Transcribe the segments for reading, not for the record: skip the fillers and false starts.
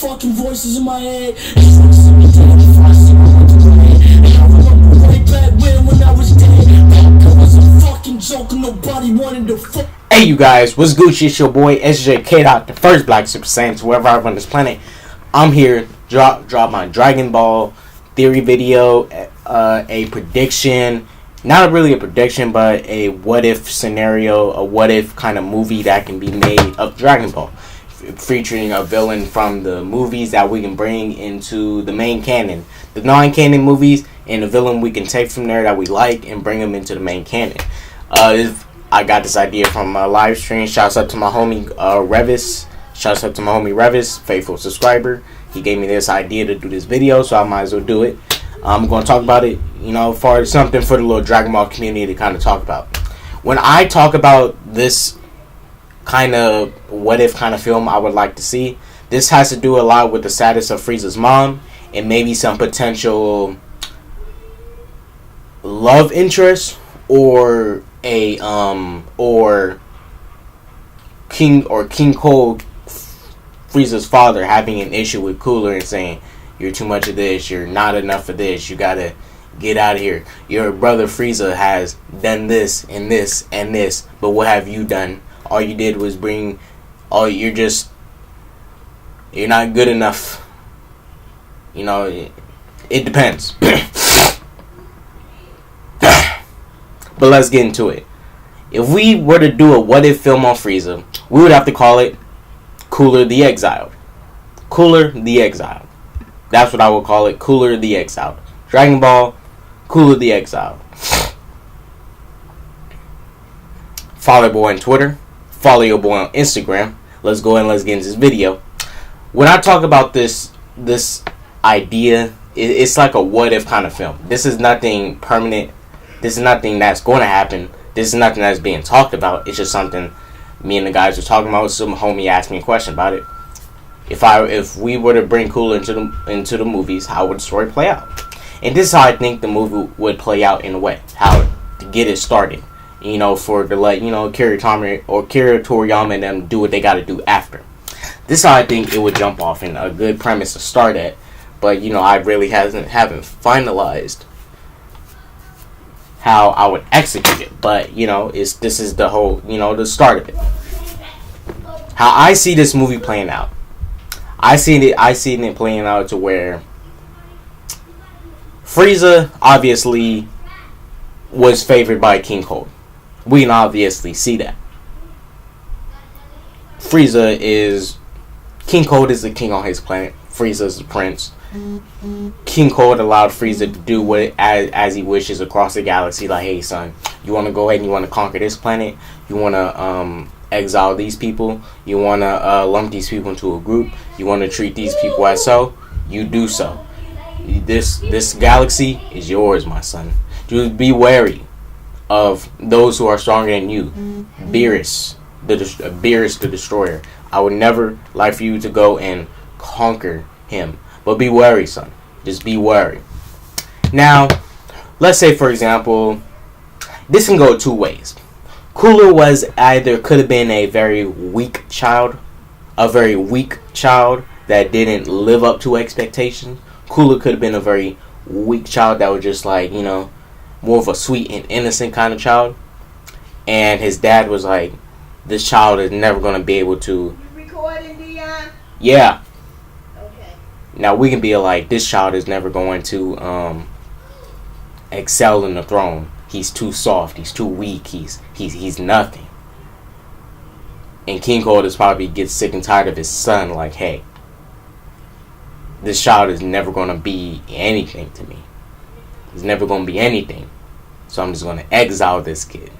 fucking voices in my head. Just like see me dead before I see my head. And I remember right back when I was dead. That was a fucking joke and nobody wanted to fuck. Hey you guys, what's Gucci? It's your boy SJK, the first Black Super Saiyan to wherever I run this planet. I'm here drop my Dragonball theory video, a prediction, not really a prediction, but a what if scenario, a what if kind of movie that can be made of Dragon Ball, featuring a villain from the movies that we can bring into the main canon, the non-canon movies, and a villain we can take from there that we like and bring them into the main canon. I got this idea from my live stream. Shouts out to my homie Revis. Shouts out to my homie Revis, faithful subscriber. He gave me this idea to do this video, so I might as well do it. I'm going to talk about it, for something for the little Dragon Ball community to kind of talk about. When I talk about this kind of what if kind of film I would like to see, this has to do a lot with the status of Frieza's mom and maybe some potential love interest or King Cold, Frieza's father, having an issue with Cooler and saying, you're too much of this, you're not enough of this, you gotta get out of here. Your brother Frieza has done this and this and this, but what have you done? All you did was you're not good enough. It depends. But let's get into it. If we were to do a what if film on Frieza, we would have to call it Cooler the Exiled. Cooler the Exiled. That's what I would call it. Cooler the Exiled. Dragon Ball, Cooler the Exiled. Follow your boy on Twitter. Follow your boy on Instagram. Let's go and let's get into this video. When I talk about this idea, it's like a what if kind of film. This is nothing permanent. This is nothing that's going to happen. This is nothing that's being talked about. It's just something me and the guys were talking about. Some homie asked me a question about it. If we were to bring Cooler into the movies, how would the story play out? And this is how I think the movie would play out in a way. How to get it started. For to let Kira Toriyama and them do what they got to do after. This is how I think it would jump off, and a good premise to start at. But I really haven't finalized how I would execute it, but this is the whole the start of it. How I see this movie playing out, I seen it playing out to where Frieza obviously was favored by King Cold. We can obviously see that. King Cold is the king on his planet. Frieza is the prince. King Cold allowed Frieza to do what as he wishes across the galaxy. Like, hey son, you want to go ahead and you want to conquer this planet? You want to exile these people? You want to lump these people into a group? You want to treat these people as so? You do so. This galaxy is yours, my son. Just be wary of those who are stronger than you. Beerus the Destroyer. I would never like for you to go and conquer him. But be wary, son. Just be wary. Now, let's say, for example, this can go two ways. Cooler could have been a very weak child that didn't live up to expectations. Cooler could have been a very weak child that was just like, more of a sweet and innocent kind of child. And his dad was like, this child is never going to be able to... You recording, Dion? Yeah. Now we can be like, this child is never going to excel in the throne. He's too soft. He's too weak. He's nothing. And King Cold is probably gets sick and tired of his son. Like, hey, this child is never going to be anything to me. He's never going to be anything. So I'm just going to exile this kid.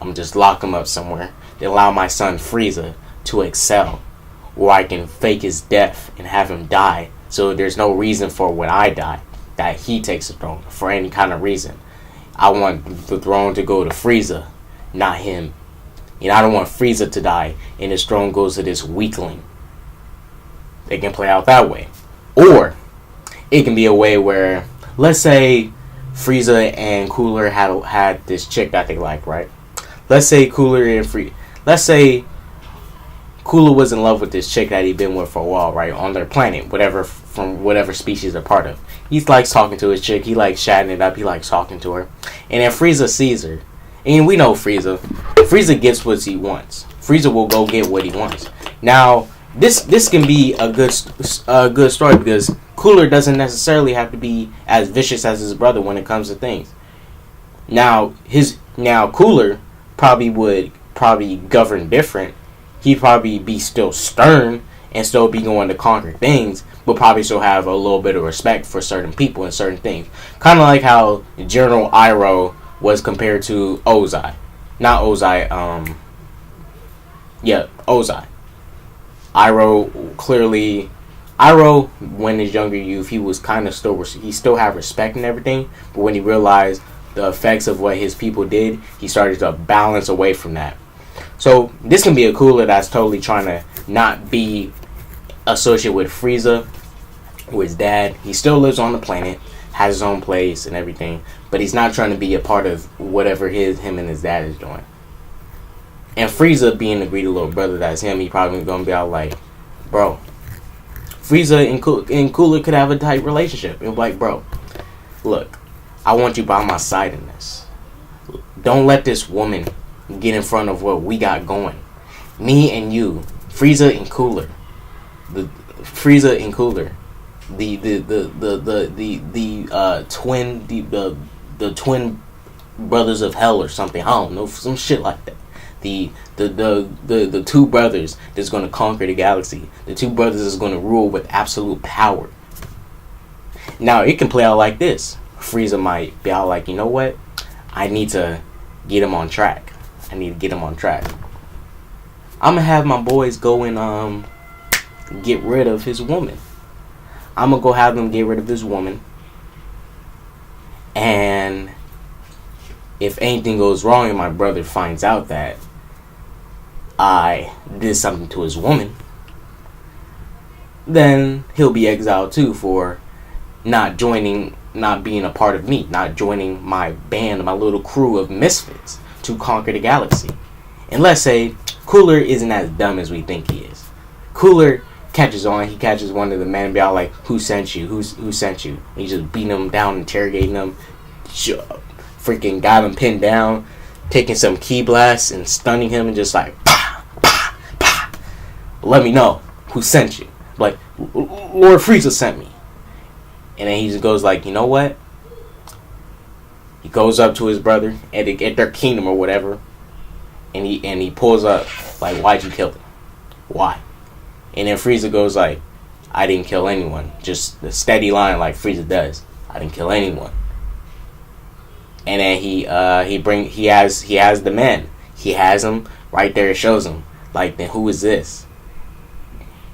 I'm just lock him up somewhere. They allow my son Frieza to excel, or I can fake his death and have him die. So there's no reason for when I die that he takes the throne for any kind of reason. I want the throne to go to Frieza, not him. I don't want Frieza to die and his throne goes to this weakling. It can play out that way. Or it can be a way where, let's say Frieza and Cooler had this chick that they like, right? Let's say Cooler was in love with this chick that he'd been with for a while, right? On their planet, from whatever species they're part of. He likes talking to his chick. He likes chatting it up. He likes talking to her. And then Frieza sees her. And we know Frieza. Frieza gets what he wants. Frieza will go get what he wants. Now, this can be a good story because Cooler doesn't necessarily have to be as vicious as his brother when it comes to things. Now Cooler would govern different. He'd probably be still stern and still be going to conquer things, but probably still have a little bit of respect for certain people and certain things. Kind of like how General Iroh was compared to Ozai. Not Ozai, Ozai. Iroh, when his younger youth, he was kind of he still had respect and everything, but when he realized the effects of what his people did, he started to balance away from that. So this can be a Cooler that's totally trying to not be associated with Frieza, with his dad. He still lives on the planet, has his own place and everything, but he's not trying to be a part of whatever him and his dad is doing. And Frieza, being the greedy little brother that's him, he probably gonna be out like, bro, Frieza and Cooler could have a tight relationship. And like, bro, look, I want you by my side in this. Don't let this woman get in front of what we got going. Me and you, Frieza and Cooler, the twin brothers of hell or something. I don't know, some shit like that. The two brothers that's gonna conquer the galaxy. The two brothers that's gonna rule with absolute power. Now it can play out like this. Frieza might be out like, you know what? I need to get him on track. I'm gonna have my boys go and get rid of his woman. I'm gonna go have them get rid of his woman. And if anything goes wrong and my brother finds out that I did something to his woman, then he'll be exiled too for not being a part of me, not joining my band, my little crew of misfits to conquer the galaxy. And let's say Cooler isn't as dumb as we think he is. Cooler catches one of the men and be all like, who sent you? Who sent you? And he just beating him down, interrogating him, freaking got him pinned down, taking some key blasts and stunning him and just like, bah, bah, bah. Let me know who sent you. Like, Lord Frieza sent me. And then he just goes like, you know what? He goes up to his brother at their kingdom or whatever, and he pulls up like, why'd you kill him? Why? And then Frieza goes like, I didn't kill anyone. Just the steady line like Frieza does. I didn't kill anyone. And then he has the men. He has them right there. It shows him like, then who is this?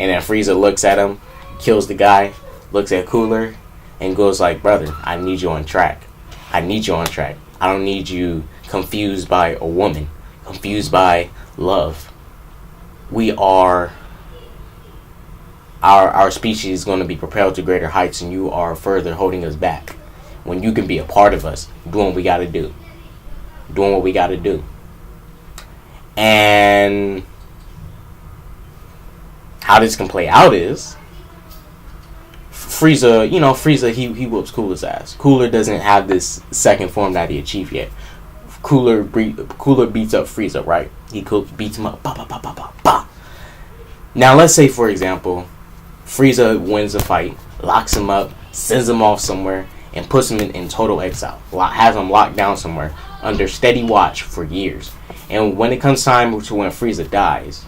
And then Frieza looks at him, kills the guy, looks at Cooler, and goes like, brother, I need you on track. I don't need you confused by a woman, confused by love. Our species is going to be propelled to greater heights, and you are further holding us back. When you can be a part of us, doing what we got to do. And how this can play out is Frieza, he whoops Cooler's ass. Cooler doesn't have this second form that he achieved yet. Cooler beats up Frieza, right? He beats him up. Bah, bah, bah, bah, bah, bah. Now, let's say, for example, Frieza wins the fight, locks him up, sends him off somewhere, and puts him in total exile. Has him locked down somewhere under steady watch for years. And when it comes time to when Frieza dies,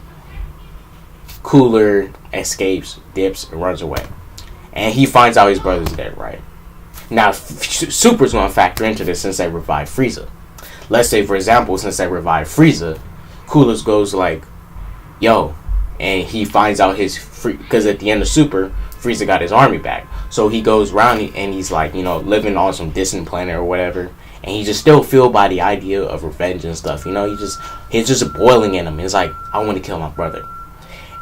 Cooler escapes, dips, and runs away. And he finds out his brother's dead, right? Now, Super's going to factor into this since they revived Frieza. Let's say, for example, since they revived Frieza, Cooler goes like, yo, and he finds out because at the end of Super, Frieza got his army back. So he goes around and he's like, living on some distant planet or whatever. And he's just still fueled by the idea of revenge and stuff. He's just boiling in him. It's like, I want to kill my brother.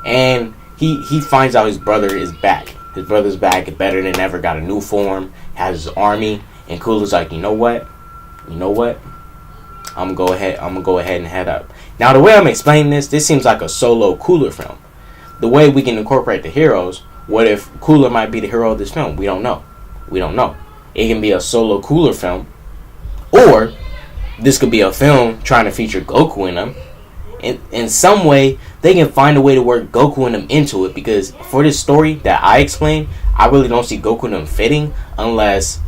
And he finds out his brother is back. His brother's back, better than ever, got a new form, has his army, and Cooler's like, you know what? I'm gonna go ahead and head up. Now, the way I'm explaining this seems like a solo Cooler film. The way we can incorporate the heroes, what if Cooler might be the hero of this film? We don't know. We don't know. It can be a solo Cooler film, or this could be a film trying to feature Goku in them. In some way, they can find a way to work Goku and them into it, because for this story that I explained, I really don't see Goku and them fitting unless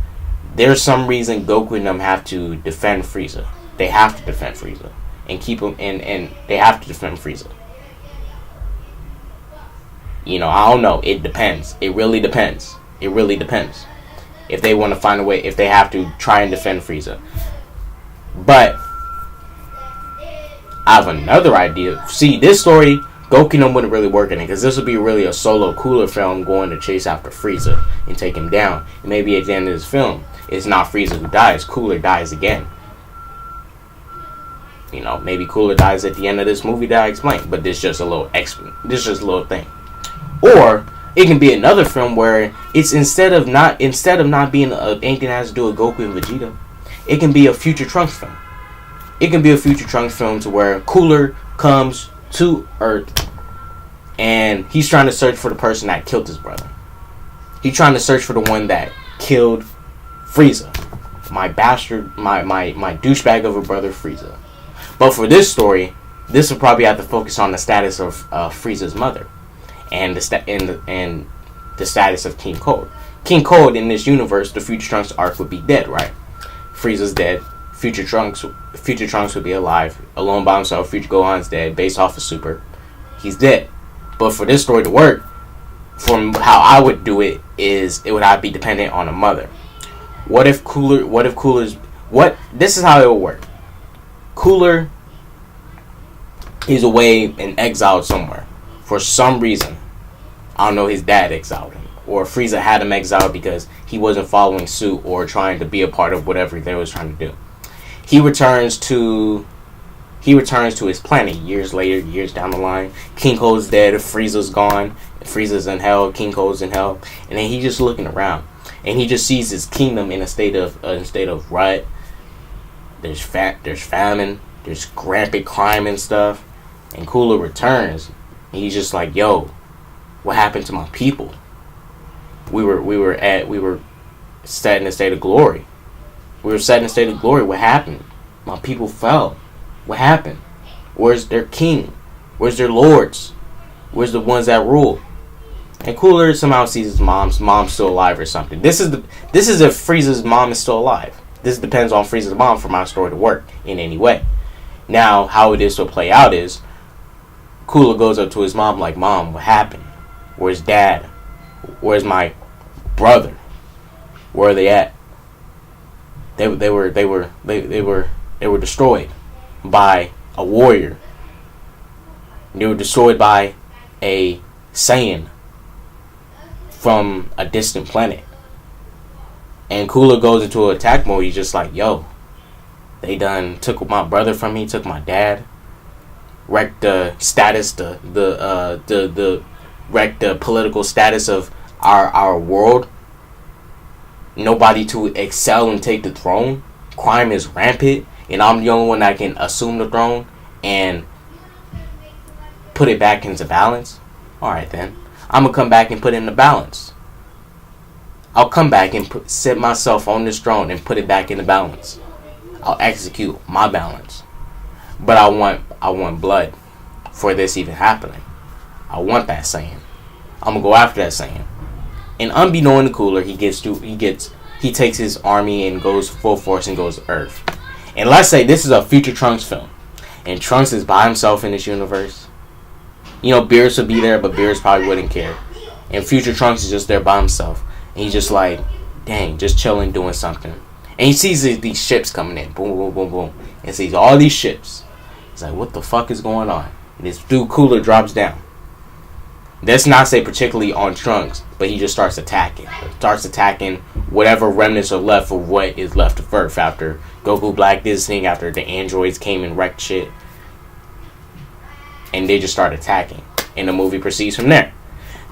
there's some reason Goku and them have to defend Frieza. They have to defend Frieza and keep him, and they have to defend Frieza. You know, I don't know. It depends. It really depends. It really depends. If they want to find a way, if they have to try and defend Frieza. But I have another idea. See, this story, Goku and them wouldn't really work in it, because this would be really a solo Cooler film going to chase after Frieza and take him down. And maybe at the end of this film, it's not Frieza who dies. Cooler dies again. You know, maybe Cooler dies at the end of this movie that I explained. But this is just a little thing. Or it can be another film where it's instead of not being anything that has to do with Goku and Vegeta, it can be a future Trunks film. It can be a future Trunks film to where Cooler comes to Earth and he's trying to search for the person that killed his brother. He's trying to search for the one that killed Frieza. My bastard, my douchebag of a brother, Frieza. But for this story, this will probably have to focus on the status of Frieza's mother and the status of King Cold. King Cold in this universe, the Future Trunks arc would be dead, right? Frieza's dead. Future Trunks would be alive, alone by himself. Future Gohan's dead, based off of Super. He's dead. But for this story to work, from how I would do it, is it would have to be dependent on a mother. This is how it would work. Cooler is away and exiled somewhere for some reason. I don't know, his dad exiled him, or Frieza had him exiled because he wasn't following suit or trying to be a part of whatever they was trying to do. He returns to his planet years later, years down the line. King Cold's dead, Frieza's gone, Frieza's in hell, King Cold's in hell, and then he's just looking around, and he just sees his kingdom in a state of rut. There's famine, there's rampant crime and stuff, and Cooler returns, and he's just like, "Yo, what happened to my people? We were set in a state of glory. We were set in a state of glory. What happened? My people fell. What happened? Where's their king? Where's their lords? Where's the ones that rule?" And Cooler somehow sees his mom's still alive or something. This is if Frieza's mom is still alive. This depends on Frieza's mom for my story to work in any way. Now, how it is to play out is Cooler goes up to his mom like, "Mom, what happened? Where's Dad? Where's my brother? Where are they at? They were destroyed by a warrior. They were destroyed by a Saiyan from a distant planet." And Cooler goes into attack mode. He's just like, "Yo, they done took my brother from me, took my dad, wrecked the status, wrecked the political status of our world. Nobody to excel and take the throne. Crime is rampant, and I'm the only one that can assume the throne and put it back into balance. Alright then, I'm gonna come back and put it in the balance. I'll come back and set myself on this throne and put it back into balance. I'll execute my balance. But I want blood for this even happening. I want that Saiyan. I'm gonna go after that Saiyan." And unbeknown to Cooler, he takes his army and goes full force and goes to Earth. And let's say this is a future Trunks film, and Trunks is by himself in this universe. You know, Beerus would be there, but Beerus probably wouldn't care. And future Trunks is just there by himself. And he's just like, dang, just chilling, doing something. And he sees these ships coming in. Boom, boom, boom, boom. And sees all these ships. He's like, what the fuck is going on? And this dude Cooler drops down. Let's not say particularly on Trunks, but he just starts attacking. Starts attacking whatever remnants are left of what is left of Earth after Goku Black did his thing, after the androids came and wrecked shit. And they just start attacking. And the movie proceeds from there.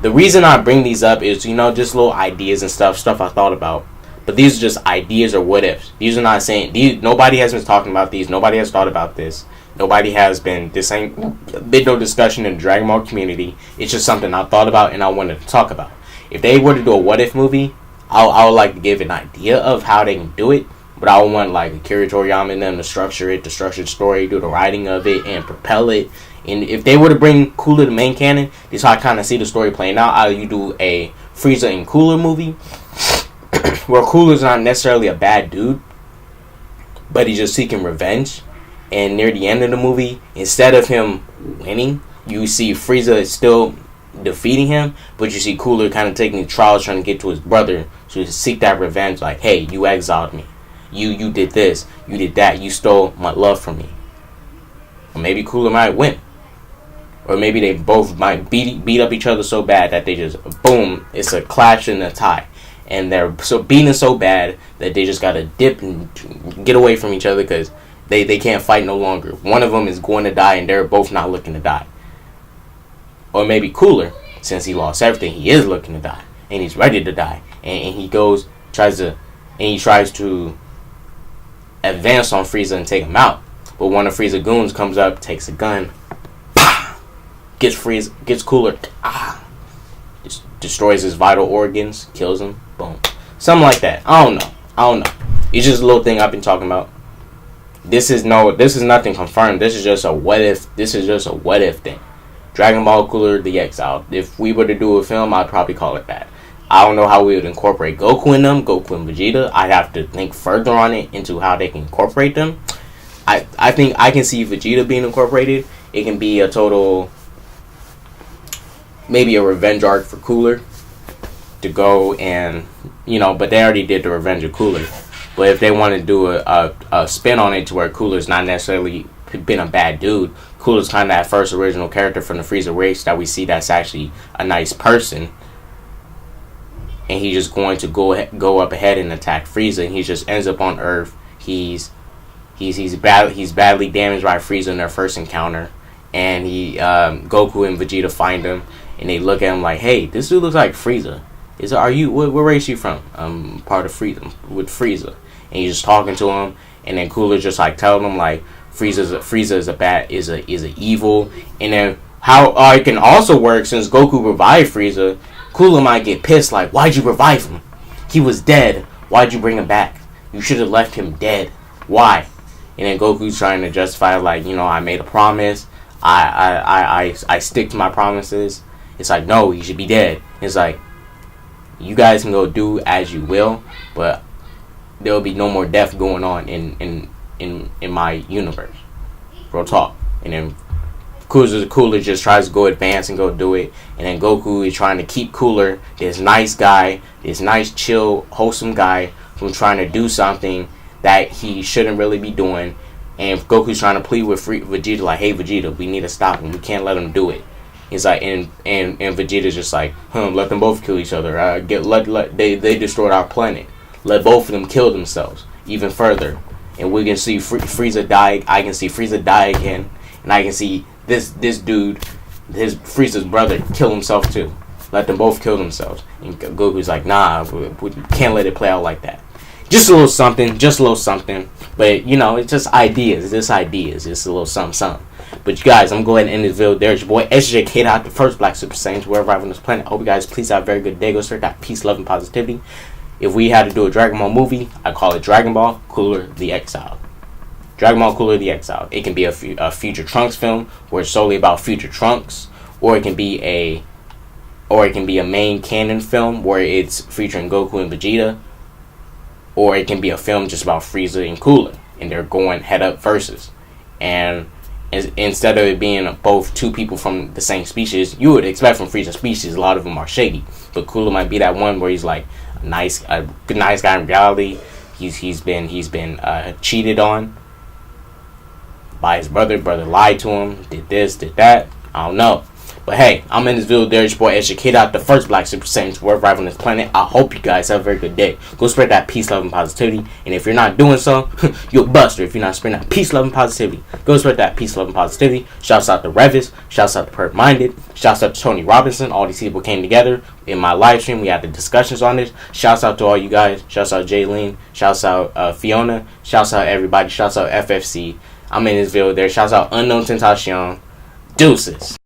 The reason I bring these up is, you know, just little ideas and stuff I thought about. But these are just ideas or what ifs. These are not saying nobody has been talking about these. Nobody has thought about this. Nobody has been been no discussion in the Dragon Ball community. It's just something I thought about and I wanted to talk about. If they were to do a what if movie, I would like to give an idea of how they can do it. But I would want like Akira Toriyama and them to structure it, to structure the story, do the writing of it, and propel it. And if they were to bring Cooler to main canon, this is how I kind of see the story playing out. Either you do a Frieza and Cooler movie, where Cooler's not necessarily a bad dude, but he's just seeking revenge. And near the end of the movie, instead of him winning, you see Frieza still defeating him, but you see Cooler kind of taking the trials, trying to get to his brother, to seek that revenge. Like, hey, you exiled me. You did this. You did that. You stole my love from me. Or maybe Cooler might win. Or maybe they both might beat up each other so bad that they just, boom, it's a clash and a tie. And they're so beating so bad that they just got to dip and get away from each other because they can't fight no longer. One of them is going to die and they're both not looking to die. Or maybe Cooler, since he lost everything, he is looking to die. And he's ready to die. And he tries to advance on Frieza and take him out. But one of Frieza goons comes up, takes a gun, gets Cooler, destroys his vital organs, kills him, boom. Something like that. I don't know. It's just a little thing I've been talking about. This is nothing confirmed. This is just a what if thing. Dragon Ball Cooler the Exiled. If we were to do a film, I'd probably call it that. I don't know how we would incorporate Goku in them, Goku and Vegeta. I'd have to think further on it into how they can incorporate them. I think I can see Vegeta being incorporated. It can be a total, maybe a revenge arc for Cooler to go and, but they already did the revenge of Cooler. But if they want to do a spin on it to where Cooler's not necessarily been a bad dude, Cooler's kind of that first original character from the Frieza race that we see that's actually a nice person. And he's just going to go up ahead and attack Frieza, and he just ends up on Earth. He's badly damaged by Frieza in their first encounter, and Goku and Vegeta find him, and they look at him like, "Hey, this dude looks like Frieza. What race you from?" "I'm part of Frieza with Frieza." And he's just talking to him, and then Cooler's just like telling him like Frieza is a evil, and then how it can also work since Goku revived Frieza. Cooler might get pissed like, why'd you revive him? He was dead. Why'd you bring him back? You should have left him dead. Why? And then Goku's trying to justify like, I made a promise. I stick to my promises. It's like, no, he should be dead. It's like, you guys can go do as you will, but there will be no more death going on in my universe. Real talk. And then Cooler just tries to go advance and go do it. And then Goku is trying to keep Cooler, this nice guy, this nice, chill, wholesome guy, from trying to do something that he shouldn't really be doing. And Goku's trying to plead with Vegeta, like, hey, Vegeta, we need to stop him. We can't let him do it. He's like, and Vegeta's just like, let them both kill each other. They destroyed our planet. Let both of them kill themselves even further. And we can see Frieza die. I can see Frieza die again. And I can see this dude, his Frieza's brother, kill himself too. Let them both kill themselves. And Goku's like, nah, we can't let it play out like that. Just a little something. But, it's just ideas. Just a little something. But you guys, I'm going to end this video. There's your boy, SJ Out, the first Black Super Saiyan to ever arrive on this planet. I hope you guys please have a very good day. Go straight that peace, love, and positivity. If we had to do a Dragon Ball movie, I call it Dragon Ball Cooler the Exiled. Dragon Ball Cooler the Exiled. It can be a future Trunks film where it's solely about future Trunks, or it can be a main canon film where it's featuring Goku and Vegeta, or it can be a film just about Frieza and Cooler and they're going head up versus. And instead of it being both two people from the same species, you would expect from Frieza's species a lot of them are shady, but Cooler might be that one where he's like a good nice guy in reality. He's been cheated on by his brother. Brother lied to him, did this, did that. I don't know. But hey, I'm in this video. There's your boy Educated out the first Black Super Saiyan to arrive on this planet. I hope you guys have a very good day. Go spread that peace, love, and positivity. And if you're not doing so, you're a buster. If you're not spreading that peace, love, and positivity, go spread that peace, love, and positivity. Shouts out to Revis. Shouts out to Perk Minded. Shouts out to Tony Robinson. All these people came together in my live stream. We had the discussions on this. Shouts out to all you guys. Shouts out Jaylene. Shouts out Fiona. Shouts out everybody. Shouts out FFC. I'm in this video there. Shouts out Unknown Tentacion. Deuces.